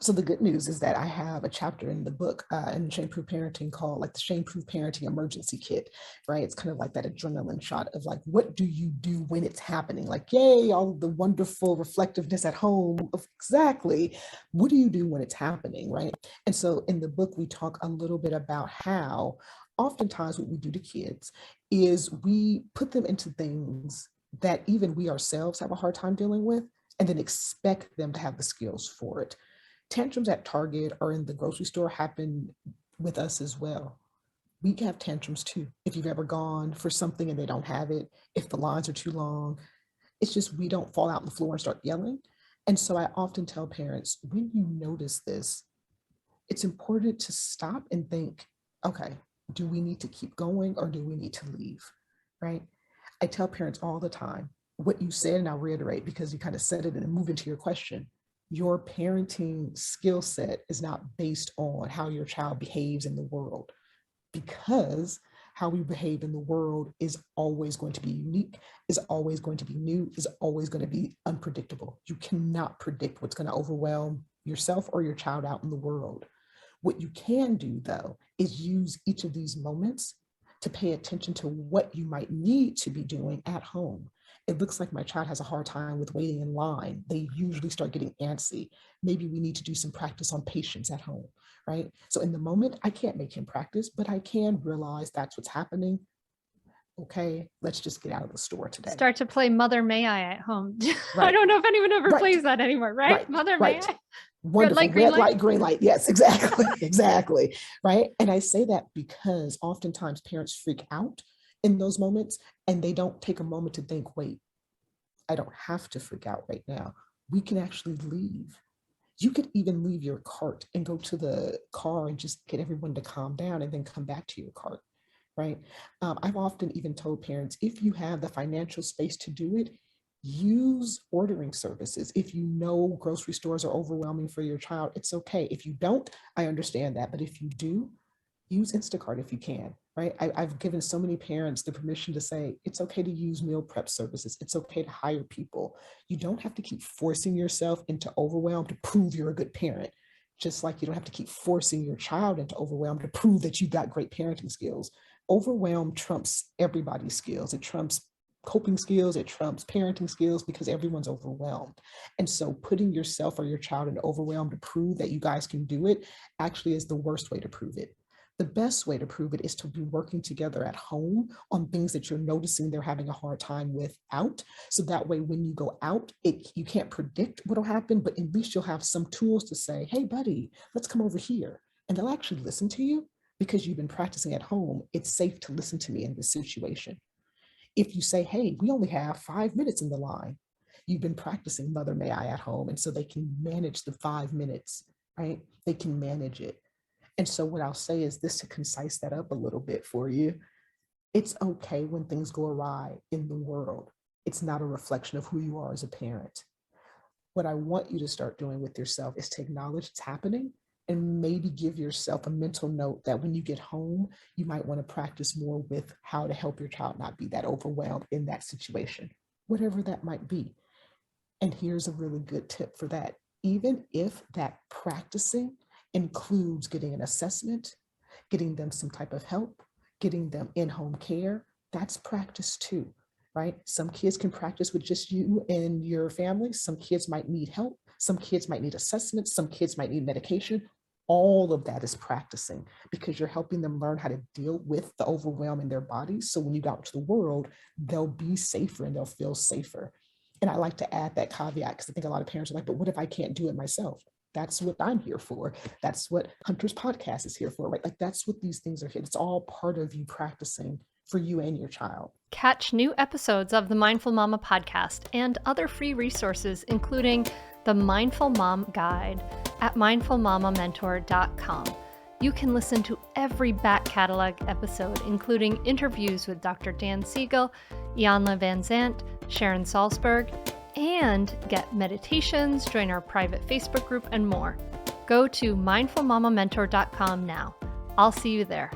So the good news is that I have a chapter in the book in Shame-Proof Parenting called like the Shame-Proof Parenting Emergency Kit, right? It's kind of like that adrenaline shot of like, what do you do when it's happening? Like, yay, all of the wonderful reflectiveness at home. Exactly. What do you do when it's happening, right? And so in the book, we talk a little bit about how oftentimes what we do to kids is we put them into things that even we ourselves have a hard time dealing with, and then expect them to have the skills for it. Tantrums at Target or in the grocery store happen with us as well. We can have tantrums too. If you've ever gone for something and they don't have it, if the lines are too long, it's just we don't fall out on the floor and start yelling. And so I often tell parents, when you notice this, it's important to stop and think, okay, do we need to keep going or do we need to leave, right? I tell parents all the time, what you said, and I'll reiterate because you kind of said it and move into your question. Your parenting skill set is not based on how your child behaves in the world, because how we behave in the world is always going to be unique, is always going to be new, is always going to be unpredictable. You cannot predict what's going to overwhelm yourself or your child out in the world. What you can do, though, is use each of these moments to pay attention to what you might need to be doing at home. It looks like my child has a hard time with waiting in line. They usually start getting antsy. Maybe we need to do some practice on patience at home, right? So in the moment, I can't make him practice, but I can realize that's what's happening. Okay, let's just get out of the store today. Start to play Mother May I at home. Right. I don't know if anyone ever plays that anymore, right? Mother May I? Wonderful. Red light, green light. Yes, exactly. Exactly. Right. And I say that because oftentimes parents freak out in those moments and they don't take a moment to think, wait, I don't have to freak out right now. We can actually leave. You could even leave your cart and go to the car and just get everyone to calm down and then come back to your cart, right? I've often even told parents, if you have the financial space to do it, use ordering services. If you know grocery stores are overwhelming for your child, it's okay. If you don't, I understand that. But if you do, use Instacart if you can, right? I've given so many parents the permission to say, it's okay to use meal prep services. It's okay to hire people. You don't have to keep forcing yourself into overwhelm to prove you're a good parent. Just like you don't have to keep forcing your child into overwhelm to prove that you've got great parenting skills. Overwhelm trumps everybody's skills. It trumps coping skills, it trumps parenting skills because everyone's overwhelmed. And so putting yourself or your child in overwhelm to prove that you guys can do it actually is the worst way to prove it. The best way to prove it is to be working together at home on things that you're noticing they're having a hard time with out. So that way, when you go out, you can't predict what'll happen, but at least you'll have some tools to say, hey, buddy, let's come over here. And they'll actually listen to you because you've been practicing at home. It's safe to listen to me in this situation. If you say, hey, we only have 5 minutes in the line, you've been practicing Mother May I at home. And so they can manage the 5 minutes, right? They can manage it. And so what I'll say is this to concise that up a little bit for you. It's okay when things go awry in the world. It's not a reflection of who you are as a parent. What I want you to start doing with yourself is to acknowledge it's happening and maybe give yourself a mental note that when you get home, you might want to practice more with how to help your child not be that overwhelmed in that situation, whatever that might be. And here's a really good tip for that. Even if that practicing includes getting an assessment, getting them some type of help, getting them in-home care, that's practice too, right? Some kids can practice with just you and your family. Some kids might need help. Some kids might need assessments. Some kids might need medication. All of that is practicing because you're helping them learn how to deal with the overwhelm in their bodies. So when you go out to the world, they'll be safer and they'll feel safer. And I like to add that caveat because I think a lot of parents are like, but what if I can't do it myself? That's what I'm here for. That's what Hunter's podcast is here for, right? Like that's what these things are here. It's all part of you practicing for you and your child. Catch new episodes of the Mindful Mama podcast and other free resources, including the Mindful Mom Guide at mindfulmamamentor.com. You can listen to every back catalog episode, including interviews with Dr. Dan Siegel, Iyanla Vanzant, Sharon Salzberg, and get meditations, join our private Facebook group, and more. Go to mindfulmamamentor.com now. I'll see you there.